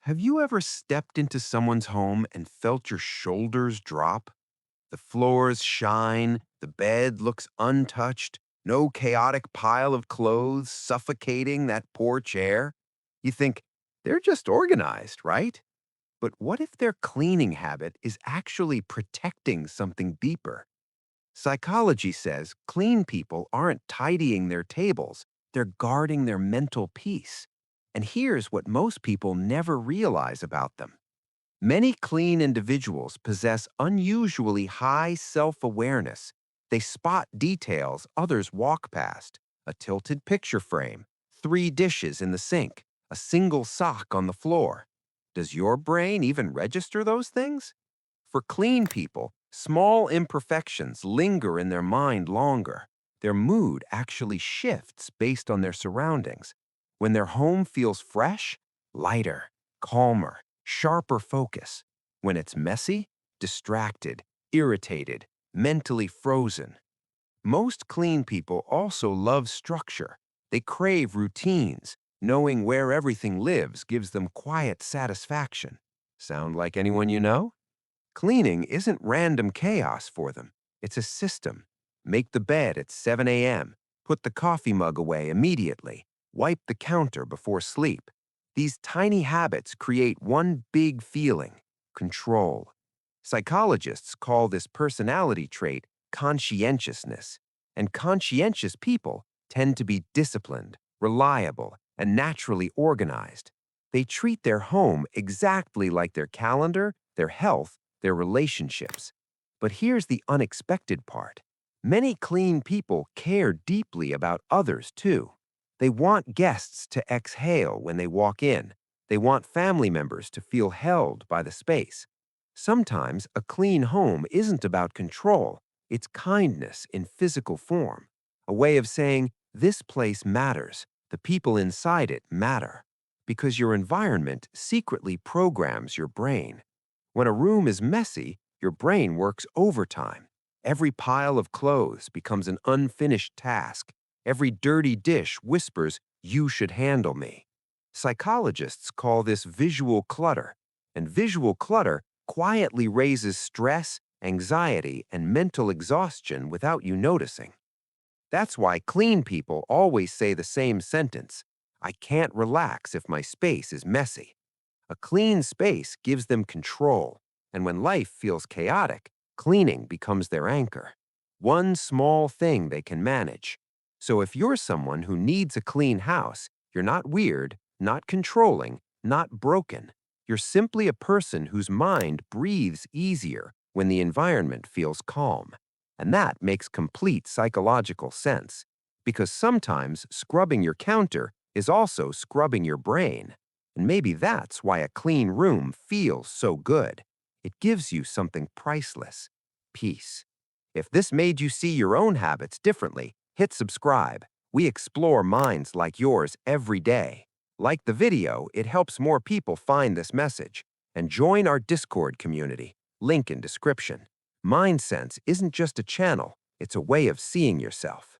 Have you ever stepped into someone's home and felt your shoulders drop? The floors shine, the bed looks untouched, no chaotic pile of clothes suffocating that porch air. You think, they're just organized, right? But what if their cleaning habit is actually protecting something deeper? Psychology says clean people aren't tidying their tables, they're guarding their mental peace. And here's what most people never realize about them. Many clean individuals possess unusually high self-awareness. They spot details others walk past: a tilted picture frame, three dishes in the sink, a single sock on the floor. Does your brain even register those things? For clean people, small imperfections linger in their mind longer. Their mood actually shifts based on their surroundings. When their home feels fresh, lighter, calmer, sharper focus. When it's messy, distracted, irritated, mentally frozen. Most clean people also love structure. They crave routines. Knowing where everything lives gives them quiet satisfaction. Sound like anyone you know? Cleaning isn't random chaos for them. It's a system. Make the bed at 7 a.m. Put the coffee mug away immediately. Wipe the counter before sleep. These tiny habits create one big feeling: control. Psychologists call this personality trait conscientiousness. And conscientious people tend to be disciplined, reliable, and naturally organized. They treat their home exactly like their calendar, their health, their relationships. But here's the unexpected part. Many clean people care deeply about others too. They want guests to exhale when they walk in. They want family members to feel held by the space. Sometimes a clean home isn't about control, it's kindness in physical form. A way of saying, this place matters, the people inside it matter. Because your environment secretly programs your brain. When a room is messy, your brain works overtime. Every pile of clothes becomes an unfinished task. Every dirty dish whispers, you should handle me. Psychologists call this visual clutter, and visual clutter quietly raises stress, anxiety, and mental exhaustion without you noticing. That's why clean people always say the same sentence: I can't relax if my space is messy. A clean space gives them control, and when life feels chaotic, cleaning becomes their anchor. One small thing they can manage. So if you're someone who needs a clean house, you're not weird, not controlling, not broken. You're simply a person whose mind breathes easier when the environment feels calm. And that makes complete psychological sense, because sometimes scrubbing your counter is also scrubbing your brain. And maybe that's why a clean room feels so good. It gives you something priceless: peace. If this made you see your own habits differently, hit subscribe. We explore minds like yours every day. Like the video, it helps more people find this message. And join our Discord community. Link in description. MindSense isn't just a channel, it's a way of seeing yourself.